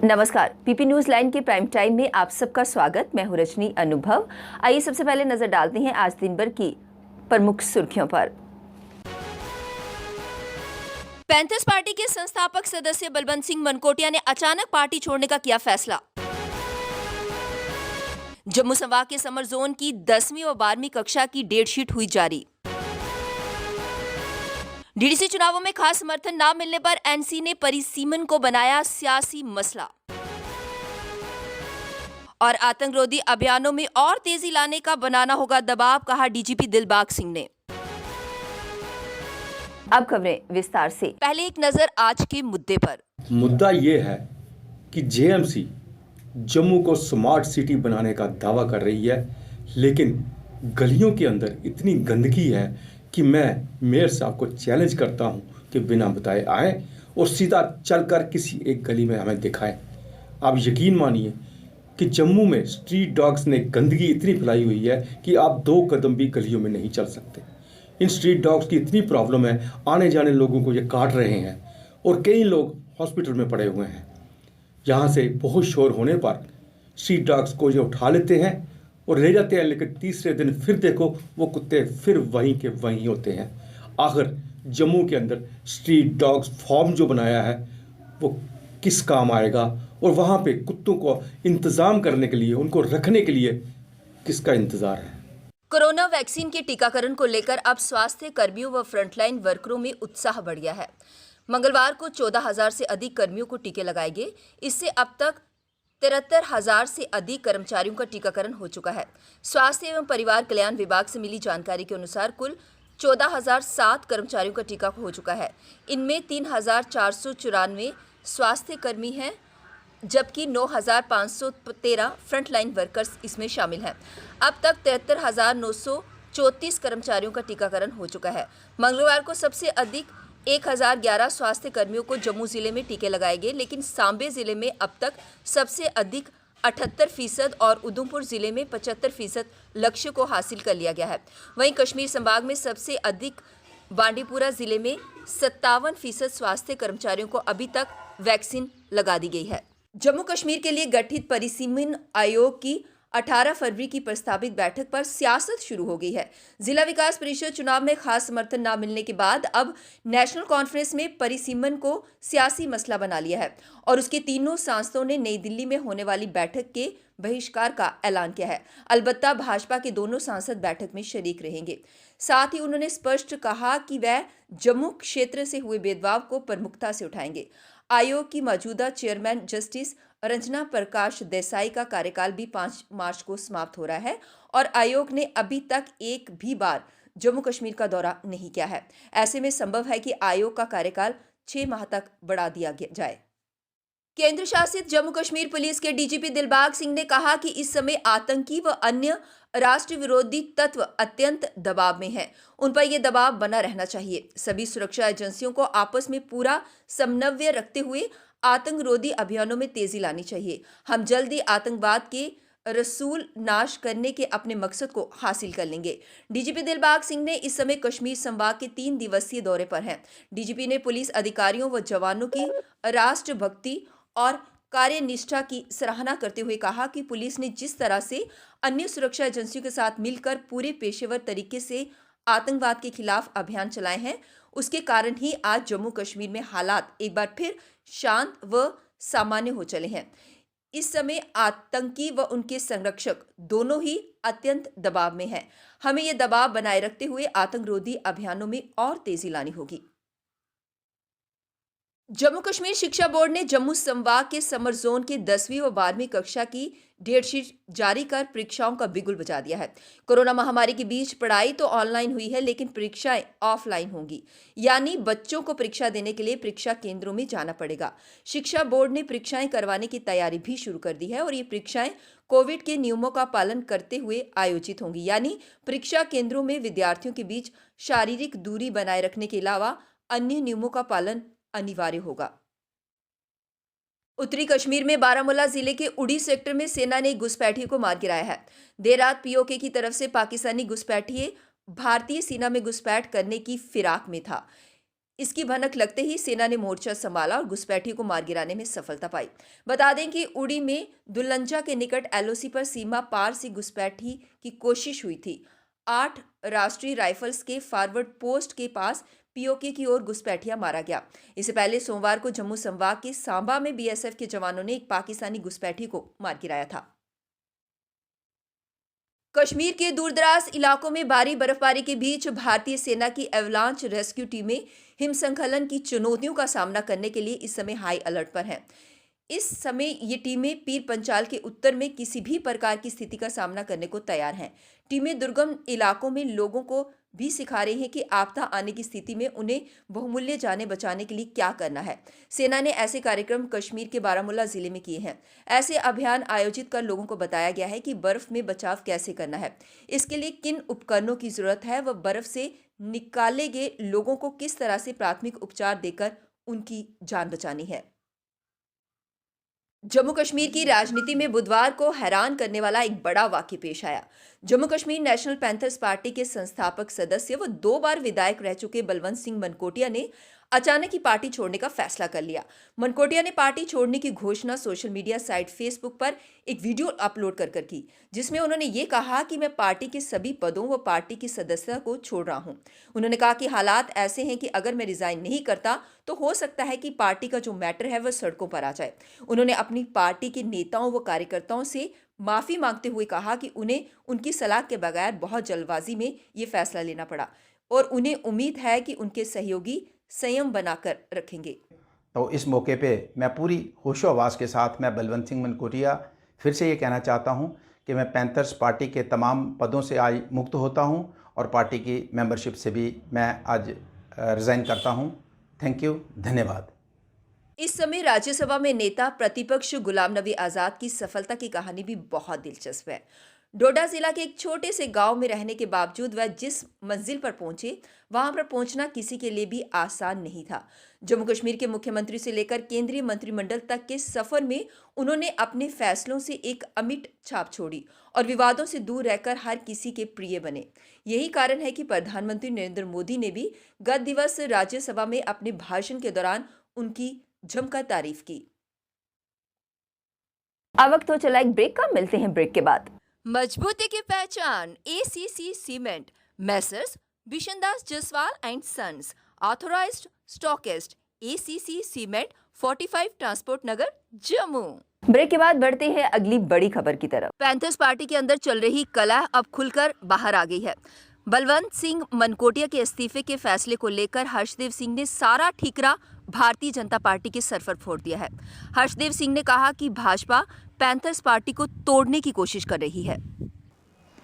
नमस्कार, PP news line के prime time में आप सबका स्वागत। मैं हूं रजनी अनुभव। आइए सबसे पहले नजर डालते हैं आज दिन भर की प्रमुख सुर्खियों पर। पैंथर्स पार्टी के संस्थापक सदस्य बलवंत सिंह मनकोटिया ने अचानक पार्टी छोड़ने का किया फैसला। जम्मू संभाग के समर जोन की 10वीं व 12वीं कक्षा की डेट शीट हुई जारी। डीडीसी चुनावों में खास समर्थन न मिलने पर एनसी ने परिसीमन को बनाया सियासी मसला। और आतंकरोधी अभियानों में और तेजी लाने का बनाना होगा दबाव, कहा डीजीपी दिलबाग सिंह ने। अब खबरें विस्तार से। पहले एक नजर आज के मुद्दे पर। मुद्दा ये है कि जेएमसी जम्मू को स्मार्ट सिटी बनाने का दावा कर रही है, लेकिन गलियों के अंदर इतनी गंदगी है कि मैं मेयर साहब को चैलेंज करता हूं कि बिना बताए आए और सीधा चलकर किसी एक गली में हमें दिखाएं। आप यकीन मानिए कि जम्मू में स्ट्रीट डॉग्स ने गंदगी इतनी फैलाई हुई है कि आप 2 कदम भी गलियों में नहीं चल सकते। इन स्ट्रीट डॉग्स की इतनी प्रॉब्लम है, आने जाने लोगों को ये काट रहे हैं और कई लोग हॉस्पिटल में पड़े हुए हैं। यहाँ से बहुत शोर होने पर स्ट्रीट डॉग्स को ये उठा लेते हैं और ले जाते हैं, लेकिन तीसरे दिन फिर देखो वो कुत्ते फिर वहीं के वहीं होते हैं। आखिर जम्मू के अंदर स्ट्रीट डॉग्स फॉर्म जो बनाया है वो किस काम आएगा, और वहाँ पे कुत्तों को इंतज़ाम करने के लिए, उनको रखने के लिए किसका इंतज़ार है। कोरोना वैक्सीन के टीकाकरण को लेकर अब स्वास्थ्य कर्मियों व फ्रंटलाइन वर्करों में उत्साह बढ़ गया है। मंगलवार को 14,000 से अधिक कर्मियों को टीके लगाए गए। इससे अब तक 73,000 से अधिक कर्मचारियों का टीकाकरण हो चुका है। स्वास्थ्य एवं परिवार कल्याण विभाग से मिली जानकारी के अनुसार कुल 14,007 कर्मचारियों का टीका हो चुका है। इनमें 3,494 स्वास्थ्य कर्मी हैं, जबकि 9,513 फ्रंटलाइन वर्कर्स इसमें शामिल हैं। अब तक 73,934 कर्मचारियों का टीकाकरण हो चुका है। मंगलवार को सबसे अधिक 1,011 स्वास्थ्य कर्मियों को जम्मू जिले में टीके लगाए गए, लेकिन सांबे जिले में अब तक सबसे अधिक 78% और उधमपुर जिले में 75% लक्ष्य को हासिल कर लिया गया है। वहीं कश्मीर संभाग में सबसे अधिक बांडीपुरा जिले में 57% स्वास्थ्य कर्मचारियों को अभी तक वैक्सीन लगा दी गई है। जम्मू कश्मीर के लिए गठित परिसीमन आयोग की 18 फरवरी की प्रस्तावित बैठक पर सियासत शुरू हो गई है। जिला विकास परिषद चुनाव में खास समर्थन न मिलने के बाद अब नेशनल कॉन्फ्रेंस में परिसीमन को सियासी मसला बना लिया है और उसके तीनों सांसदों ने नई दिल्ली में होने वाली बैठक के बहिष्कार का ऐलान किया है। अलबत्ता भाजपा के दोनों सांसद बैठक में शरीक रहेंगे। साथ ही उन्होंने स्पष्ट कहा कि वह जम्मू क्षेत्र से हुए भेदभाव को प्रमुखता से उठाएंगे। आयोग की मौजूदा चेयरमैन जस्टिस रंजना प्रकाश देसाई का कार्यकाल भी 5 मार्च को समाप्त हो रहा है और आयोग ने अभी तक एक भी बार जम्मू कश्मीर का दौरा नहीं किया है। ऐसे में संभव है कि आयोग का कार्यकाल 6 माह तक बढ़ा दिया जाए। केंद्र शासित जम्मू कश्मीर पुलिस के डीजीपी दिलबाग सिंह ने कहा कि इस समय आतंकी व अन्य राष्ट्र विरोधी तत्व अत्यंत दबाव में हैं। उन पर यह दबाव बना रहना चाहिए। सभी सुरक्षा एजेंसियों को आपस में पूरा समन्वय रखते हुए आतंकरोधी अभियानों में तेजी लानी चाहिए। हम जल्दी आतंकवाद के रसूल नाश करने के अपने मकसद को हासिल कर लेंगे। डीजीपी दिलबाग सिंह ने इस समय कश्मीर संभाग के 3 दिवसीय दौरे पर हैं। डीजीपी ने पुलिस अधिकारियों व जवानों की राष्ट्रभक्ति और कार्यनिष्ठा की सराहना करते हुए कहा कि पुलिस ने जिस तरह से अन्य सुरक्षा एजेंसियों के साथ मिलकर पूरे पेशेवर तरीके से आतंकवाद के खिलाफ अभियान चलाए हैं, उसके कारण ही आज जम्मू कश्मीर में हालात एक बार फिर शांत व सामान्य हो चले हैं। इस समय आतंकी व उनके संरक्षक दोनों ही अत्यंत दबाव में हैं। हमें यह दबाव बनाए रखते हुए आतंकरोधी अभियानों में और तेजी लानी होगी। जम्मू कश्मीर शिक्षा बोर्ड ने जम्मू संभाग के समर जोन के 10वीं व 12वीं कक्षा की डेट शीट जारी कर परीक्षाओं का बिगुल बजा दिया है। कोरोना महामारी के बीच पढ़ाई तो ऑनलाइन हुई है, लेकिन परीक्षाएं ऑफलाइन होंगी, यानी बच्चों को परीक्षा देने के लिए परीक्षा केंद्रों में जाना पड़ेगा। शिक्षा बोर्ड ने परीक्षाएं करवाने की तैयारी भी शुरू कर दी है और ये परीक्षाएं कोविड के नियमों का पालन करते हुए आयोजित होंगी, यानी परीक्षा केंद्रों में विद्यार्थियों के बीच शारीरिक दूरी बनाए रखने के अलावा अन्य नियमों का पालन अनिवार्य होगा। उत्तरी कश्मीर में बारामूला जिले के उड़ी सेक्टर में सेना ने एक घुसपैठिए को मार गिराया है। देर रात पीओके की तरफ से पाकिस्तानी घुसपैठिए भारतीय सेना में घुसपैठ करने की फिराक में था। इसकी भनक लगते ही सेना ने मोर्चा संभाला और घुसपैठियों को मार गिराने में सफलता पाई। बता दें कि उड़ी में दुल्लंजा के निकट एलओसी पर सीमा पार से घुसपैठी की कोशिश हुई थी। 8 राष्ट्रीय राइफल्स के फॉरवर्ड पोस्ट के पास पीओके की ओर घुसपैठिया मारा गया। इससे पहले सोमवार को जम्मू संभाग के सांबा में बीएसएफ के जवानों ने एक पाकिस्तानी घुसपैठी को मार गिराया था। कश्मीर के दूरदराज इलाकों में भारी बर्फबारी के बीच भारतीय सेना की एवलांच रेस्क्यू टीमें हिमस्खलन की चुनौतियों का सामना करने के लिए इस समय हाई अलर्ट पर हैं। इस समय ये टीमें पीर पंचाल के उत्तर में किसी भी प्रकार की स्थिति का सामना करने को तैयार हैं। टीमें दुर्गम इलाकों में लोगों को भी सिखा रही हैं कि आपदा आने की स्थिति में उन्हें बहुमूल्य जानें बचाने के लिए क्या करना है। सेना ने ऐसे कार्यक्रम कश्मीर के बारामूला जिले में किए हैं। ऐसे अभियान आयोजित कर लोगों को बताया गया है कि बर्फ में बचाव कैसे करना है, इसके लिए किन उपकरणों की जरूरत है व बर्फ से निकाले गए लोगों को किस तरह से प्राथमिक उपचार देकर उनकी जान बचानी है। जम्मू कश्मीर की राजनीति में बुधवार को हैरान करने वाला एक बड़ा वाकया पेश आया। Jammu Kashmir national panthers party के संस्थापक सदस्य व 2 बार विधायक रह चुके बलवंत सिंह मनकोटिया ने अचानक ही पार्टी छोड़ने का फैसला कर लिया। मनकोटिया ने पार्टी छोड़ने की घोषणा सोशल मीडिया साइट फेसबुक पर एक वीडियो अपलोड कर की, जिसमें उन्होंने ये कहा कि मैं पार्टी के सभी पदों व पार्टी की सदस्यता को छोड़ रहा हूं। उन्होंने कहा कि हालात ऐसे हैं कि अगर मैं रिजाइन नहीं करता तो हो सकता है कि पार्टी का जो मैटर है वह सड़कों पर आ जाए। उन्होंने अपनी पार्टी के नेताओं व कार्यकर्ताओं से माफी मांगते हुए कहा कि उन्हें उनकी सलाह के बगैर बहुत जल्दबाजी में ये फैसला लेना पड़ा और उन्हें उम्मीद है कि उनके सहयोगी संयम बनाकर रखेंगे। तो इस मौके पे मैं पूरी होशो हवास के साथ मैं बलवंत सिंह मनकोटिया फिर से ये कहना चाहता हूँ कि मैं पैंथर्स पार्टी के तमाम पदों से आज मुक्त होता हूँ और पार्टी की मेंबरशिप से भी मैं आज रिज़ाइन करता हूँ। थैंक यू, धन्यवाद। इस समय राज्यसभा में नेता प्रतिपक्ष गुलाम नबी आज़ाद की सफलता की कहानी भी बहुत दिलचस्प है। डोडा जिला के एक छोटे से गांव में रहने के बावजूद वह जिस मंजिल पर पहुंचे, वहां पर पहुंचना किसी के लिए भी आसान नहीं था। जम्मू कश्मीर के मुख्यमंत्री से लेकर केंद्रीय मंत्रिमंडल तक के सफर में उन्होंने अपने फैसलों से एक अमिट छाप छोड़ी और विवादों से दूर रहकर हर किसी के प्रिय बने। यही कारण है कि प्रधानमंत्री नरेंद्र मोदी ने भी गत दिवस राज्यसभा में अपने भाषण के दौरान उनकी जमकर तारीफ की। अब वक्त हो चला एक ब्रेक का, मिलते हैं ब्रेक के बाद। मजबूती की पहचान ACC cement, messrs Bishandas Jaswal and sons, authorised stockist, ACC cement, 45 transport Nagar, Jammu. Break के बाद बढ़ते हैं अगली बड़ी खबर की तरफ। पैंथर्स पार्टी के अंदर चल रही कलह अब खुलकर बाहर आ गई है। बलवंत सिंह मनकोटिया के इस्तीफे के फैसले को लेकर हर्षदेव सिंह ने सारा ठीकरा भारतीय जनता पार्टी के सर पर फोड़ दिया है। हर्षदेव सिंह ने कहा कि भाजपा पैंथर्स पार्टी को तोड़ने की कोशिश कर रही है।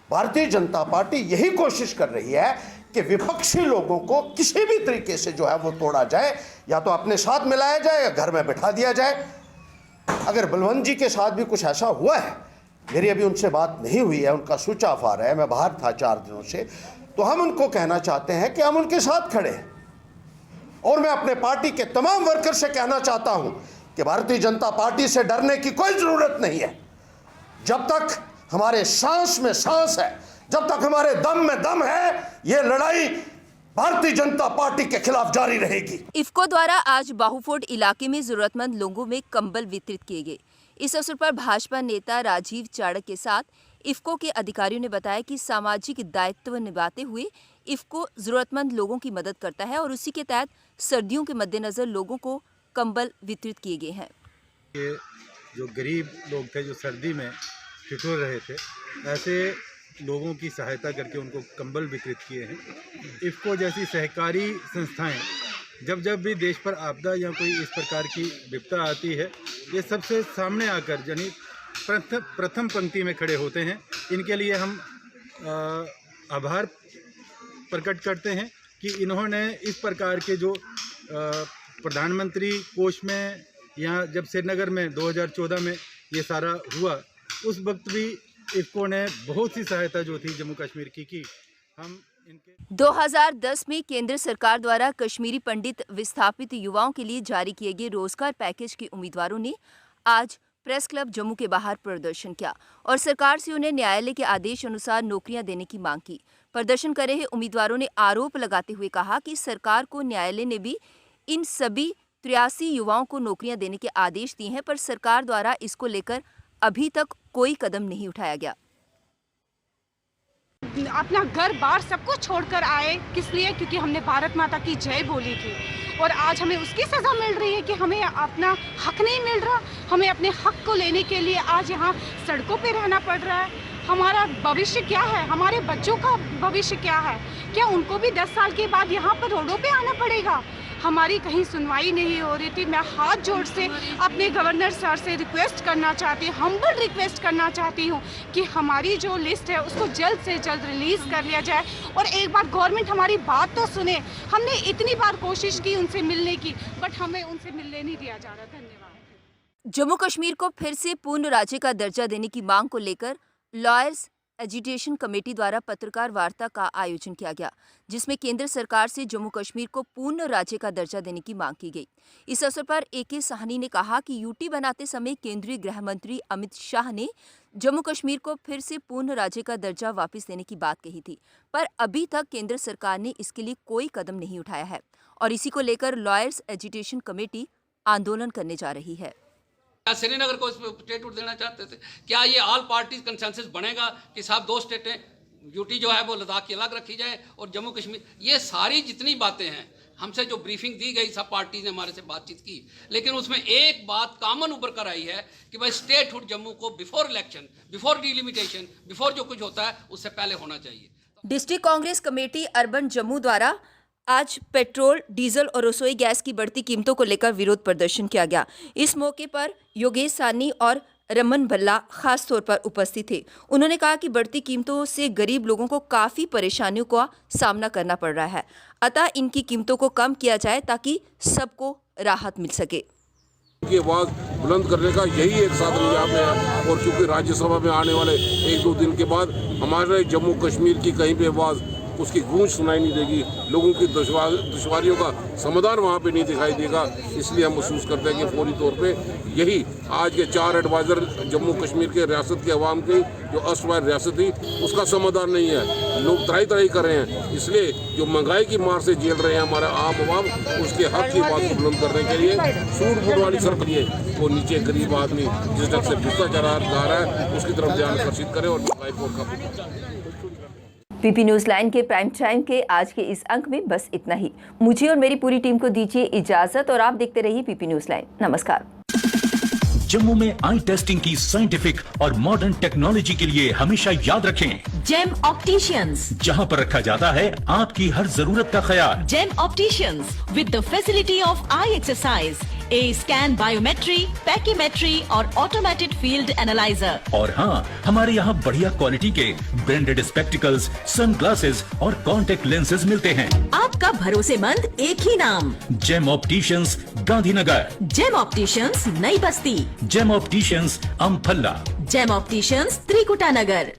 भारतीय जनता पार्टी यही कोशिश कर रही है कि विपक्षी लोगों को किसी भी तरीके से जो है वो तोड़ा जाए, या तो अपने साथ मिलाया जाए या घर में बैठा दिया जाए। अगर बलवंत जी के साथ भी कुछ ऐसा हुआ है, मेरी अभी उनसे बात नहीं हुई है, उनका स्विच ऑफ आ रहा है, मैं बाहर था 4 दिनों से, तो हम उनको कहना चाहते हैं कि हम उनके साथ खड़े हैं। और मैं अपने पार्टी के तमाम वर्कर से कहना चाहता हूं कि भारतीय जनता पार्टी से डरने की कोई जरूरत नहीं है। जब तक हमारे सांस में सांस है, जब तक हमारे दम में दम है, ये लड़ाई भारतीय जनता पार्टी के खिलाफ जारी रहेगी। इफ्को द्वारा आज बाहुफोर्ड इलाके में जरूरतमंद लोगों में कंबल वितरित किए गए। इस अवसर पर भाजपा नेता राजीव चाड़क के साथ इफ्को के अधिकारियों ने बताया कि सामाजिक दायित्व निभाते हुए इफ्को जरूरतमंद लोगों की मदद करता है और उसी के तहत सर्दियों के मद्देनजर लोगों को कंबल वितरित किए गए हैं। ये जो गरीब लोग थे, जो सर्दी में ठिठुर रहे थे, ऐसे लोगों की सहायता करके उनको कंबल वितरित किए हैं। इफ्को जैसी सहकारी संस्थाएं जब जब भी देश पर आपदा या कोई इस प्रकार की विपदा आती है, ये सबसे सामने आकर यानी प्रथम पंक्ति में खड़े होते हैं। इनके लिए हम आभार प्रकट करते हैं कि इन्होंने इस प्रकार के जो प्रधानमंत्री कोष में या जब श्रीनगर में 2014 में ये सारा हुआ, उस वक्त भी इफ्को ने बहुत सी सहायता जो थी जम्मू कश्मीर की हम इनके 2010 में केंद्र सरकार द्वारा कश्मीरी पंडित विस्थापित युवाओं के लिए जारी किए गए रोजगार पैकेज के उम्मीदवारों ने आज प्रेस क्लब जम्मू के बाहर प्रदर्शन किया और सरकार से उन्हें न्यायालय के आदेश अनुसार नौकरियां देने की मांग की। प्रदर्शन कर रहे उम्मीदवारों ने आरोप लगाते हुए कहा कि सरकार को न्यायालय ने भी इन सभी 83 युवाओं को नौकरियां देने के आदेश दिए हैं, पर सरकार द्वारा इसको लेकर अभी तक कोई कदम नहीं उठाया गया। अपना घर बार सब कुछ छोड़कर आए, किस लिए? क्योंकि हमने भारत माता की जय बोली थी और आज हमें उसकी सज़ा मिल रही है कि हमें अपना हक नहीं मिल रहा। हमें अपने हक को लेने के लिए आज यहाँ सड़कों पे रहना पड़ रहा है। हमारा भविष्य क्या है? हमारे बच्चों का भविष्य क्या है? क्या उनको भी 10 साल के बाद यहाँ पर रोडों पे आना पड़ेगा? हमारी कहीं सुनवाई नहीं हो रही थी। मैं हाथ जोड़ से अपने गवर्नर सर से रिक्वेस्ट करना चाहती हूँ, हम्बल रिक्वेस्ट करना चाहती हूँ कि हमारी जो लिस्ट है उसको जल्द से जल्द रिलीज़ कर लिया जाए और एक बार गवर्नमेंट हमारी बात तो सुने। हमने इतनी बार कोशिश की उनसे मिलने की, बट हमें उनसे मिलने नहीं दिया जा रहा। धन्यवाद। जम्मू कश्मीर को फिर से पूर्ण राज्य का दर्जा देने की मांग को लेकर लॉयर्स एजिटेशन कमेटी द्वारा पत्रकार वार्ता का आयोजन किया गया, जिसमें केंद्र सरकार से जम्मू कश्मीर को पूर्ण राज्य का दर्जा देने की मांग की गई। इस अवसर पर AK साहनी ने कहा कि यूटी बनाते समय केंद्रीय गृह मंत्री अमित शाह ने जम्मू कश्मीर को फिर से पूर्ण राज्य का दर्जा वापस देने की बात कही थी, पर अभी तक केंद्र सरकार ने इसके लिए कोई कदम नहीं उठाया है और इसी को लेकर लॉयर्स एजिटेशन कमेटी आंदोलन करने जा रही है। श्रीनगर को स्टेटहुड देना चाहते थे, क्या ये ऑल पार्टीज कंसेंसस बनेगा कि साहब 2 स्टेटें, यूटी जो है वो लद्दाख की अलग रखी जाए और जम्मू कश्मीर? ये सारी जितनी बातें हैं, हमसे जो ब्रीफिंग दी गई, सब पार्टीज ने हमारे से बातचीत की, लेकिन उसमें एक बात कॉमन उभर कर आई है कि भाई स्टेटहुड जम्मू को before election, before delimitation, before जो कुछ होता है उससे पहले होना चाहिए। District Congress committee urban Jammu द्वारा आज पेट्रोल, डीजल और रसोई गैस की बढ़ती कीमतों को लेकर विरोध प्रदर्शन किया गया। इस मौके पर योगेश सानी और रमन भल्ला खास तौर पर उपस्थित थे। उन्होंने कहा कि बढ़ती कीमतों से गरीब लोगों को काफ़ी परेशानियों का सामना करना पड़ रहा है, अतः इनकी कीमतों को कम किया जाए ताकि सबको राहत मिल सके। की आवाज़ बुलंद करने का यही एक साधन यहाँ पे है और क्योंकि राज्यसभा में आने वाले 1-2 दिन के बाद हमारे जम्मू कश्मीर की कहीं पे आवाज़ उसकी गूंज सुनाई नहीं देगी, लोगों की दुश्वारियों का समाधान वहाँ पे नहीं दिखाई देगा। इसलिए हम महसूस करते हैं कि फौरी तौर पे यही आज के 4 एडवाइज़र जम्मू कश्मीर के रियासत के अवाम की जो अस्तवार रियासत थी उसका समाधान नहीं है। लोग त्राही कर रहे हैं, इसलिए जो महंगाई की मार से झेल रहे हैं हमारा आम अवाम, उसके हक की बात को बुलंद करने के लिए सूट बूट वाली सरकार वो नीचे गरीब आदमी जिस ढंग से भ्रष्टाचार जा रहा है उसकी तरफ ध्यान आकर्षित करे और महंगाई को कम। पीपी न्यूज़ लाइन के प्राइम टाइम के आज के इस अंक में बस इतना ही। मुझे और मेरी पूरी टीम को दीजिए इजाजत और आप देखते रहिए पीपी न्यूज़ लाइन। नमस्कार। जम्मू में आई टेस्टिंग की साइंटिफिक और मॉडर्न टेक्नोलॉजी के लिए हमेशा याद रखें जेम ऑप्टिशियंस, जहां पर रखा जाता है आपकी हर जरूरत का ख्याल। Gem opticians with the facility of eye exercise, A scan, biometry, pachymetry और ऑटोमेटेड फील्ड एनालाइजर। और हाँ, हमारे यहाँ बढ़िया क्वालिटी के ब्रांडेड स्पेक्टिकल्स, सनग्लासेस और कॉन्टेक्ट लेंसेज मिलते हैं। आपका भरोसेमंद एक ही नाम, Gem opticians, Gandhinagar. Gem opticians, Nai Basti. Gem opticians, Amphalla. Gem opticians, Trikuta नगर।